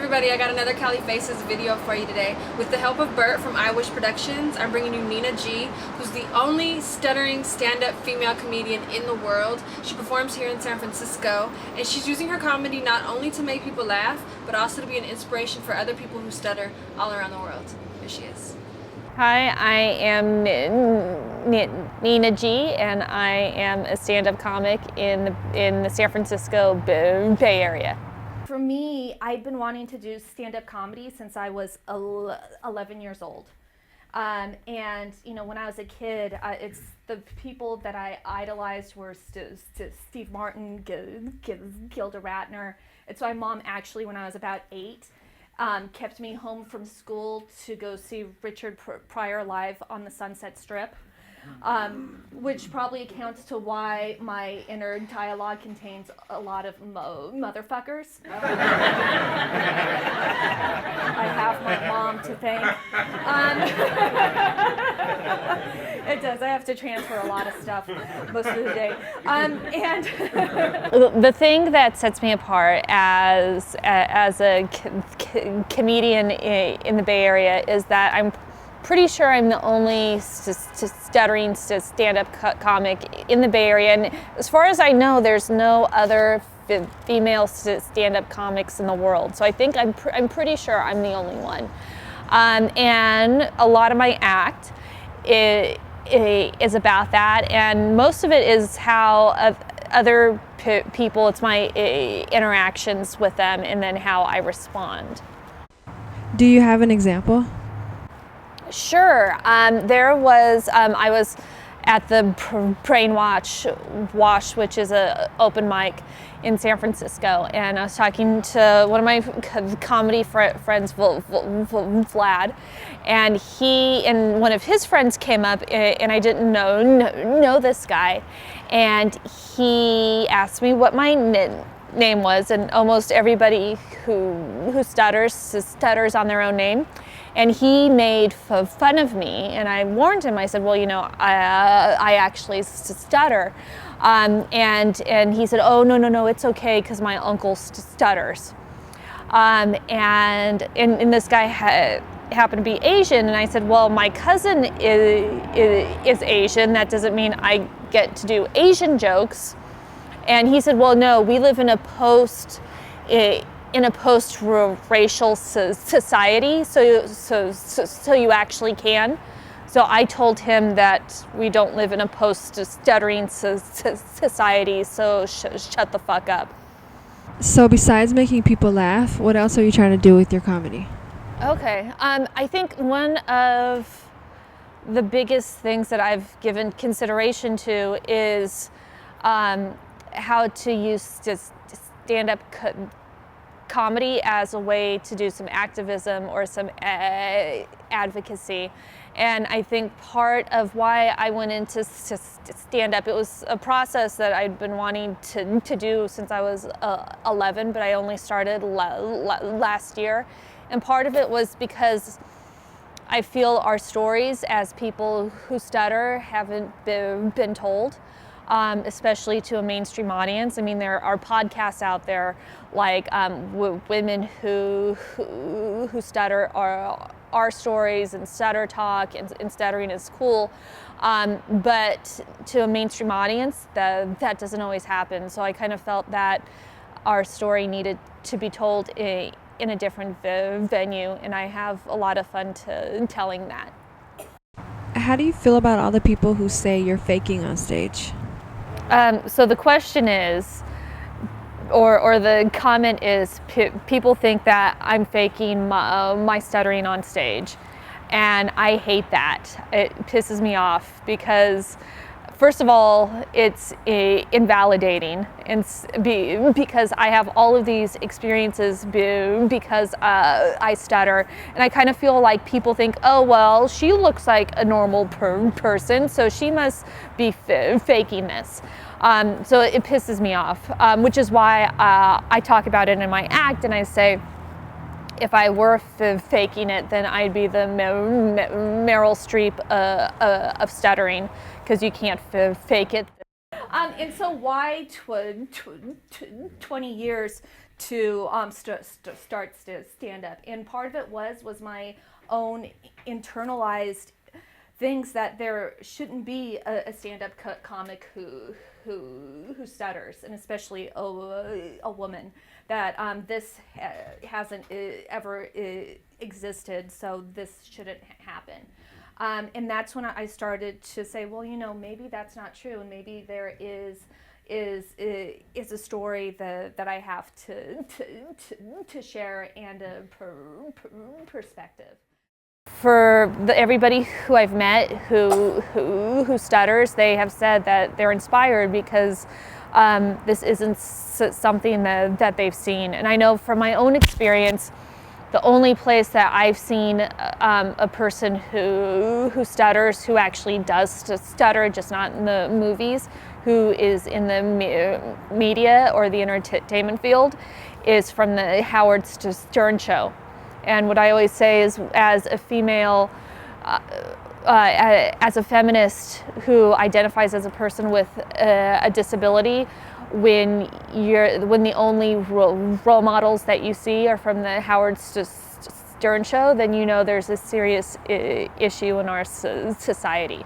everybody, I got another Cali Faces video for you today. With the help of Bert from I Wish Productions, I'm bringing you Nina G, who's the only stuttering stand-up female comedian in the world. She performs here in San Francisco, and she's using her comedy not only to make people laugh, but also to be an inspiration for other people who stutter all around the world. Here she is. Hi, I am Nina G, and I am a stand-up comic in the San Francisco Bay Area. For me, I've been wanting to do stand-up comedy since I was 11 years old. And you know, when I was a kid, it's the people that I idolized were Steve Martin, Gilda Radner. It's why Mom actually, when I was about 8, kept me home from school to go see Richard Pryor live on the Sunset Strip, which probably accounts to why my inner dialogue contains a lot of motherfuckers. I have my mom to thank. It does. I have to transfer a lot of stuff most of the day. And the thing that sets me apart as a comedian in the Bay Area is that I'm pretty sure I'm the only stuttering stand-up comic in the Bay Area, and as far as I know, there's no other female stand-up comics in the world. So I think I'm pretty sure I'm the only one, and a lot of my act is about that, and most of it is how other people. It's my interactions with them, and then how I respond. Do you have an example? Sure. There was, I was at the Brainwash, which is an open mic in San Francisco, and I was talking to one of my comedy friends, Vlad, and he and one of his friends came up, and I didn't know this guy, and he asked me what my name was, and almost everybody who stutters on their own name. And he made fun of me, and I warned him. I said, well, you know, I actually stutter. And he said, oh, no, it's okay, because my uncle stutters. And this guy happened to be Asian, and I said, well, my cousin is Asian. That doesn't mean I get to do Asian jokes. And he said, well, no, we live in a post-racial society, so you actually can. So I told him that we don't live in a post-stuttering society, so shut the fuck up. So besides making people laugh, what else are you trying to do with your comedy? Okay, I think one of the biggest things that I've given consideration to is how to use stand-up comedy as a way to do some activism or some advocacy. And I think part of why I went into stand-up, it was a process that I'd been wanting to do since I was 11, but I only started last year. And part of it was because I feel our stories as people who stutter haven't been told. Especially to a mainstream audience. I mean, there are podcasts out there like women who stutter our stories, and stutter talk, and stuttering is cool. But to a mainstream audience, that doesn't always happen. So I kind of felt that our story needed to be told in a different venue, and I have a lot of fun telling that. How do you feel about all the people who say you're faking on stage? So the question is, or the comment is, people think that I'm faking my stuttering on stage, and I hate that. It pisses me off because, first of all, it's invalidating, and because I have all of these experiences because I stutter, and I kind of feel like people think, oh well, she looks like a normal person, so she must be faking this. So it pisses me off, which is why I talk about it in my act, and I say, if I were faking it, then I'd be the Meryl Streep of stuttering, because you can't fake it. And so why 20 years to start stand up? And part of it was my own internalized things that there shouldn't be a stand-up comic who stutters, and especially a woman. That this hasn't ever existed, so this shouldn't happen. And that's when I started to say, well, maybe that's not true, and maybe there is a story that I have to share, and a perspective. For everybody who I've met who stutters, they have said that they're inspired because this isn't something that they've seen. And I know from my own experience, the only place that I've seen a person who stutters, who actually does stutter, just not in the movies, who is in the media or the entertainment field, is from the Howard Stern show. And what I always say is, as a female, as a feminist who identifies as a person with a disability, when the only role models that you see are from the Howard Stern show, then there's a serious issue in our society.